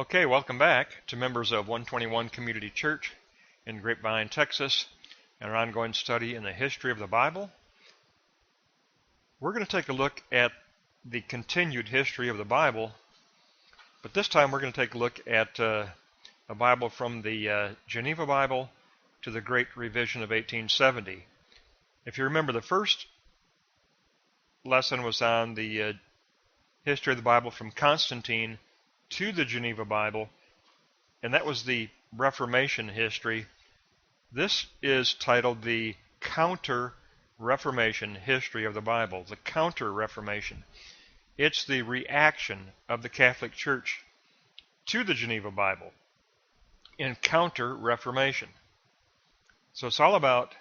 Okay, welcome back to members of 121 Community Church in Grapevine, Texas, and our ongoing study in the history of the Bible. We're going to take a look at the continued history of the Bible, but this time we're going to take a look at a Bible from the Geneva Bible to the Great Revision of 1870. If you remember, the first lesson was on the history of the Bible from Constantine to the Geneva Bible, and that was the Reformation history. This is titled the Counter-Reformation history of the Bible, the Counter-Reformation. It's the reaction of the Catholic Church to the Geneva Bible in Counter-Reformation. So it's all about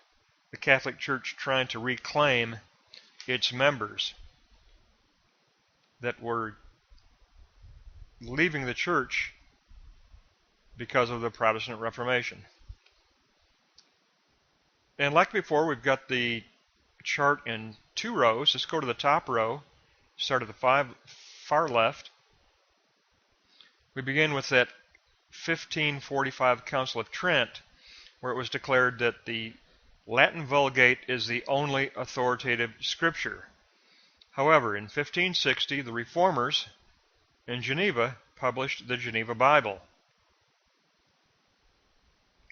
the Catholic Church trying to reclaim its members that were leaving the church because of the Protestant Reformation. And like before, we've got the chart in two rows. Let's go to the top row, start at the far left. We begin with that 1545 Council of Trent, where it was declared that the Latin Vulgate is the only authoritative scripture. However, in 1560, the Reformers in Geneva published the Geneva Bible,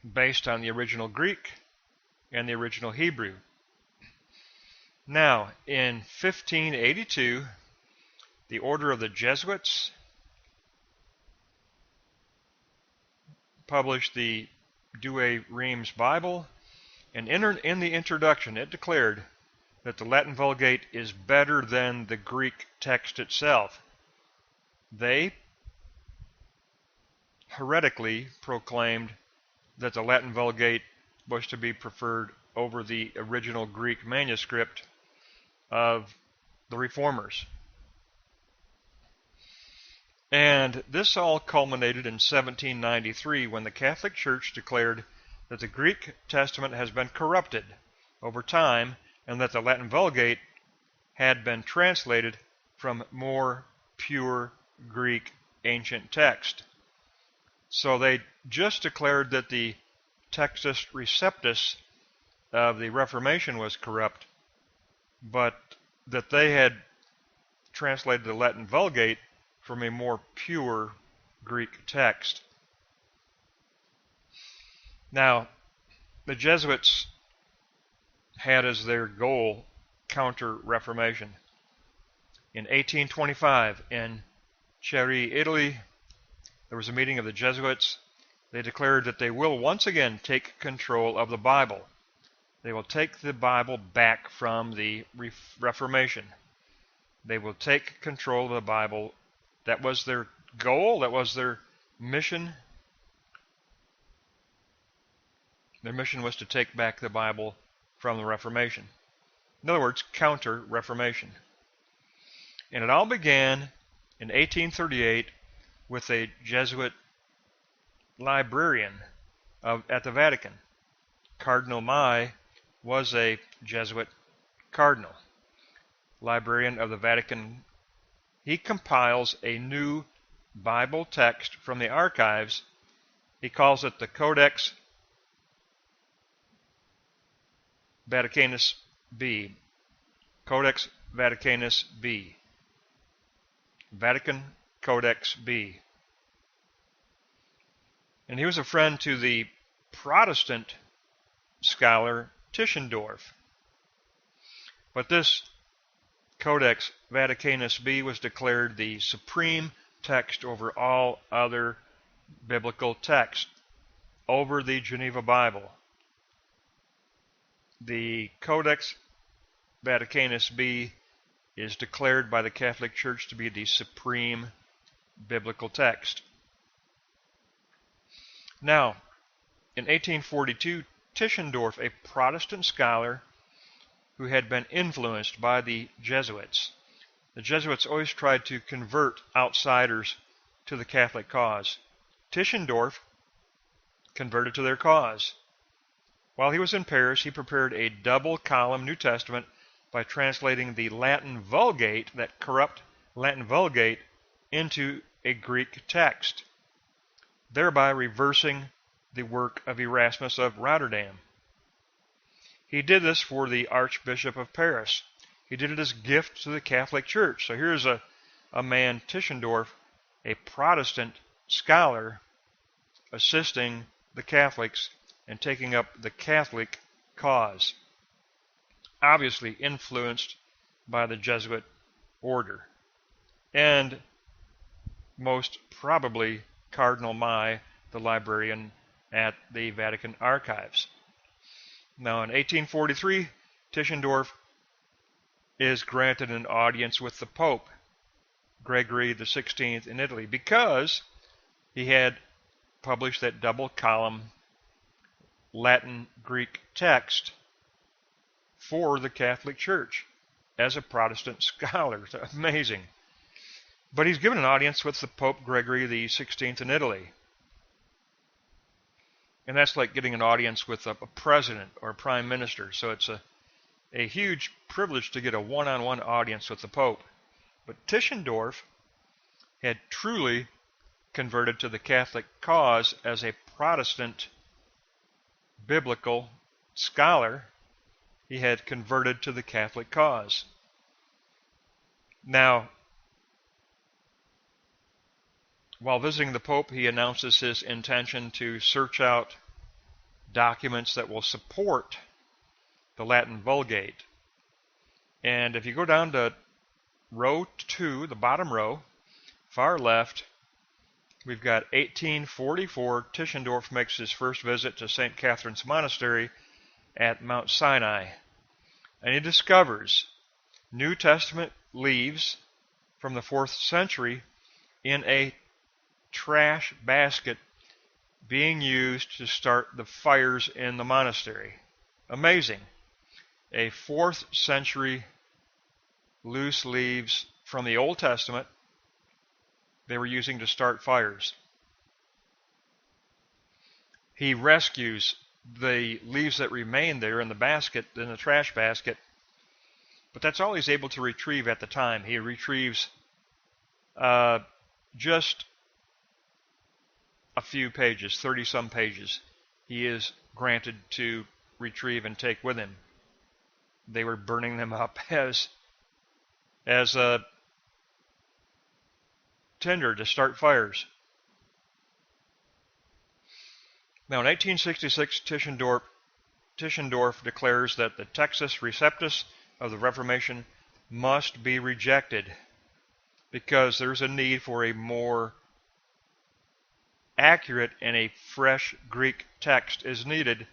based on the original Greek and the original Hebrew. Now, in 1582, the Order of the Jesuits published the Douay Rheims Bible, and in the introduction it declared that the Latin Vulgate is better than the Greek text itself. They heretically proclaimed that the Latin Vulgate was to be preferred over the original Greek manuscript of the Reformers. And this all culminated in 1793 when the Catholic Church declared that the Greek Testament has been corrupted over time and that the Latin Vulgate had been translated from more pure Greek ancient text. So they just declared that the Textus Receptus of the Reformation was corrupt, but that they had translated the Latin Vulgate from a more pure Greek text. Now, the Jesuits had as their goal Counter-Reformation. In 1825, in Chieri, Italy, there was a meeting of the Jesuits. They declared that they will once again take control of the Bible. They will take the Bible back from the Reformation. They will take control of the Bible. That was their goal. That was their mission. Their mission was to take back the Bible from the Reformation. In other words, Counter-Reformation. And it all began in 1838 with a Jesuit librarian at the Vatican. Cardinal Mai was a Jesuit cardinal, librarian of the Vatican. He compiles a new Bible text from the archives. He calls it the Codex Vaticanus B. Codex Vaticanus B. Vatican Codex B. And he was a friend to the Protestant scholar Tischendorf. But this Codex Vaticanus B was declared the supreme text over all other biblical texts, over the Geneva Bible. The Codex Vaticanus B is declared by the Catholic Church to be the supreme biblical text. Now, in 1842, Tischendorf, a Protestant scholar who had been influenced by the Jesuits. The Jesuits always tried to convert outsiders to the Catholic cause. Tischendorf converted to their cause. While he was in Paris, he prepared a double-column New Testament by translating the Latin Vulgate, that corrupt Latin Vulgate, into a Greek text. thereby reversing the work of Erasmus of Rotterdam. He did this for the Archbishop of Paris. He did it as a gift to the Catholic Church. So here's a man, Tischendorf, a Protestant scholar, assisting the Catholics and taking up the Catholic cause, obviously influenced by the Jesuit order, and most probably Cardinal Mai, the librarian at the Vatican Archives. Now in 1843, Tischendorf is granted an audience with the Pope, Gregory XVI, in Italy, because he had published that double-column Latin-Greek text for the Catholic Church as a Protestant scholar. It's amazing. But he's given an audience with the Pope Gregory XVI in Italy. And that's like getting an audience with a president or a prime minister. So it's a huge privilege to get a one-on-one audience with the Pope. But Tischendorf had truly converted to the Catholic cause as a Protestant biblical scholar. He had converted to the Catholic cause. Now, while visiting the Pope, he announces his intention to search out documents that will support the Latin Vulgate. And if you go down to row 2, the bottom row, far left, we've got 1844. Tischendorf makes his first visit to St. Catherine's Monastery at Mount Sinai. And he discovers New Testament leaves from the 4th century in a trash basket being used to start the fires in the monastery. Amazing. A 4th century loose leaves from the Old Testament they were using to start fires. He rescues the leaves that remain there in the basket, in the trash basket, but that's all he's able to retrieve at the time. He retrieves just a few pages, 30-some pages, he is granted to retrieve and take with him. They were burning them up as a tinder to start fires. Now in 1866, Tischendorf declares that the Textus Receptus of the Reformation must be rejected because there's a need for a more accurate and a fresh Greek text is needed.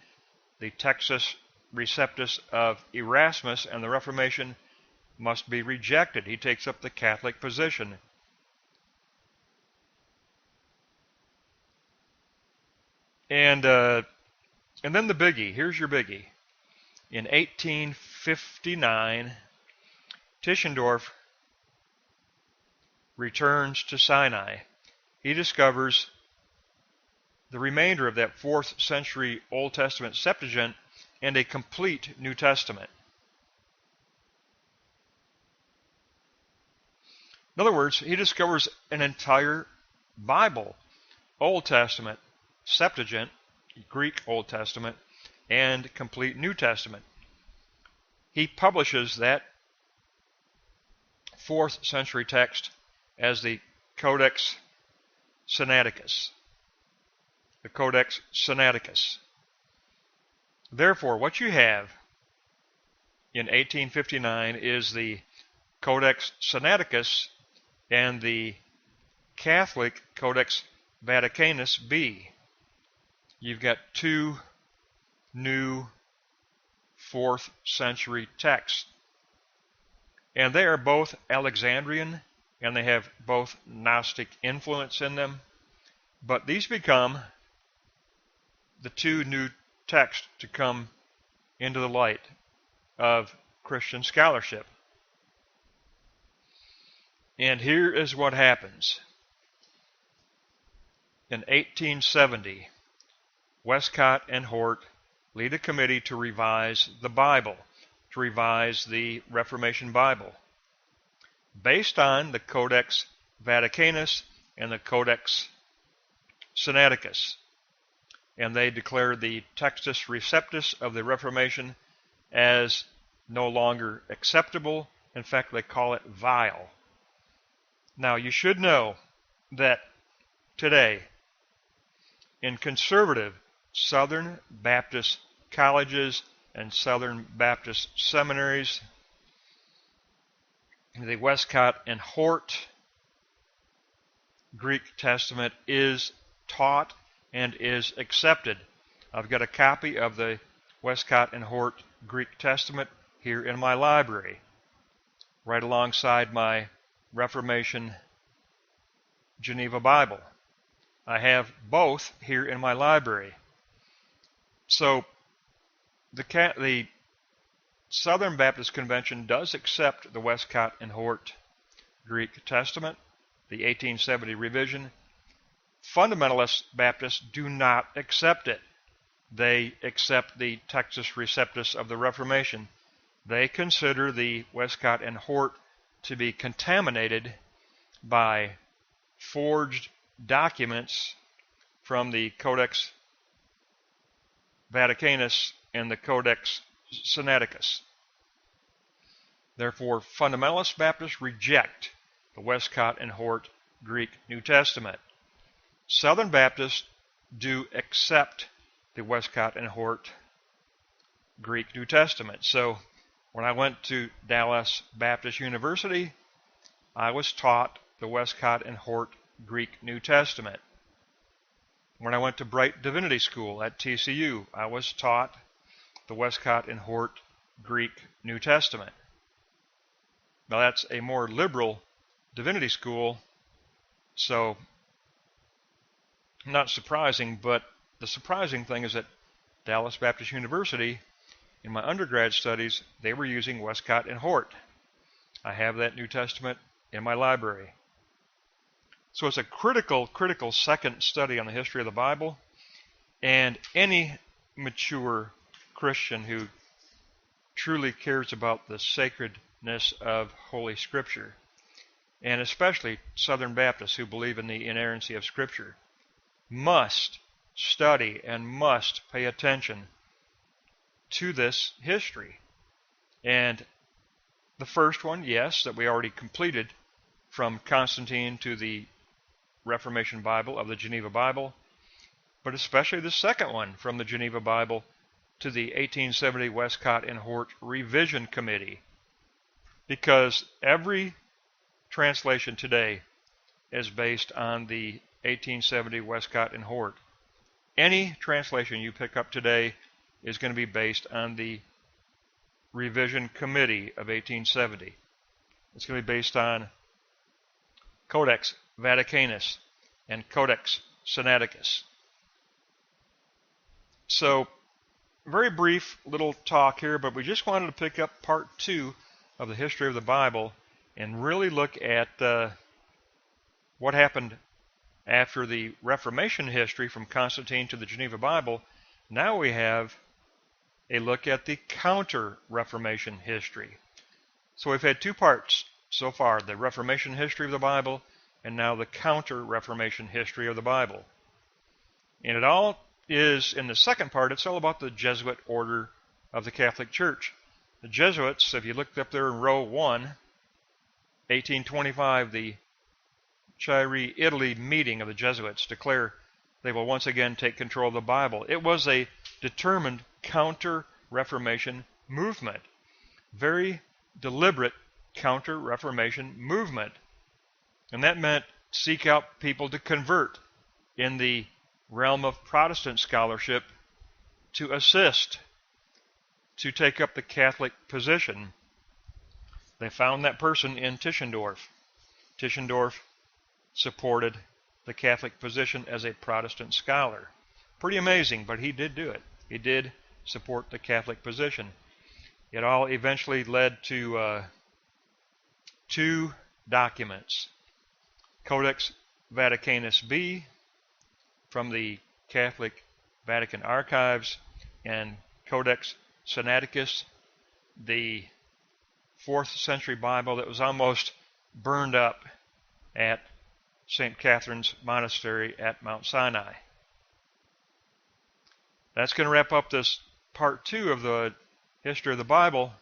The Textus Receptus of Erasmus and the Reformation must be rejected. He takes up the Catholic position. And then the biggie. Here's your biggie. In 1859, Tischendorf returns to Sinai. He discovers the remainder of that 4th century Old Testament Septuagint and a complete New Testament. In other words, he discovers an entire Bible, Old Testament, Septuagint, Greek Old Testament, and complete New Testament. He publishes that 4th century text as the Codex Sinaiticus. The Codex Sinaiticus. Therefore, what you have in 1859 is the Codex Sinaiticus and the Catholic Codex Vaticanus B. You've got two new 4th century texts. And they are both Alexandrian, and they have both Gnostic influence in them. But these become the two new texts to come into the light of Christian scholarship. And here is what happens. In 1870, Westcott and Hort lead a committee to revise the Bible, to revise the Reformation Bible, based on the Codex Vaticanus and the Codex Sinaiticus, and they declared the Textus Receptus of the Reformation as no longer acceptable. In fact, they call it vile. Now, you should know that today, in conservative Southern Baptist colleges and Southern Baptist seminaries, the Westcott and Hort Greek Testament is taught and is accepted. I've got a copy of the Westcott and Hort Greek Testament here in my library, right alongside my Reformation Geneva Bible. I have both here in my library. So the Southern Baptist Convention does accept the Westcott and Hort Greek Testament, the 1870 revision. Fundamentalist Baptists do not accept it. They accept the Textus Receptus of the Reformation. They consider the Westcott and Hort to be contaminated by forged documents from the Codex Vaticanus and the Codex Sinaiticus. Therefore, fundamentalist Baptists reject the Westcott and Hort Greek New Testament. Southern Baptists do accept the Westcott and Hort Greek New Testament. So when I went to Dallas Baptist University, I was taught the Westcott and Hort Greek New Testament. When I went to Bright Divinity School at TCU, I was taught the Westcott and Hort Greek New Testament. Now that's a more liberal divinity school, so not surprising, but the surprising thing is that Dallas Baptist University, in my undergrad studies, they were using Westcott and Hort. I have that New Testament in my library. So it's a critical second study on the history of the Bible, and any mature Christian who truly cares about the sacredness of Holy Scripture, and especially Southern Baptists who believe in the inerrancy of Scripture, must study and must pay attention to this history. And the first one, yes, that we already completed, from Constantine to the Reformation Bible of the Geneva Bible, but especially the second one, from the Geneva Bible to the 1870 Westcott and Hort Revision Committee, because every translation today is based on the 1870 Westcott and Hort. Any translation you pick up today is going to be based on the Revision Committee of 1870. It's going to be based on Codex Vaticanus and Codex Sinaiticus. So, very brief little talk here, but we just wanted to pick up part 2 of the history of the Bible and really look at what happened after the Reformation history from Constantine to the Geneva Bible. Now we have a look at the counter-Reformation history. So we've had 2 parts so far, the Reformation history of the Bible and now the counter-Reformation history of the Bible. And it all is, in the second part, it's all about the Jesuit order of the Catholic Church. The Jesuits, if you looked up there in row 1, 1825, the Chieri, Italy meeting of the Jesuits declare they will once again take control of the Bible. It was a determined counter-Reformation movement. Very deliberate counter-Reformation movement. And that meant seek out people to convert in the realm of Protestant scholarship, to assist, to take up the Catholic position. They found that person in Tischendorf. Tischendorf supported the Catholic position as a Protestant scholar. Pretty amazing, but he did do it. He did support the Catholic position. It all eventually led to 2 documents. Codex Vaticanus B from the Catholic Vatican Archives, and Codex Sinaiticus, the 4th century Bible that was almost burned up at St. Catherine's Monastery at Mount Sinai. That's going to wrap up this part 2 of the history of the Bible.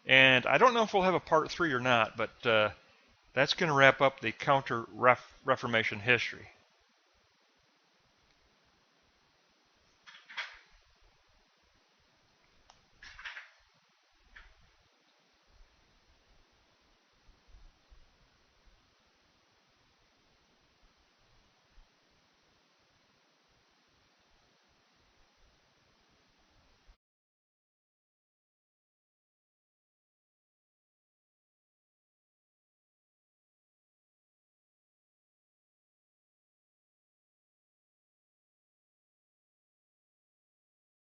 And I don't know if we'll have a part 3 or not, but that's going to wrap up the Counter-Reformation history.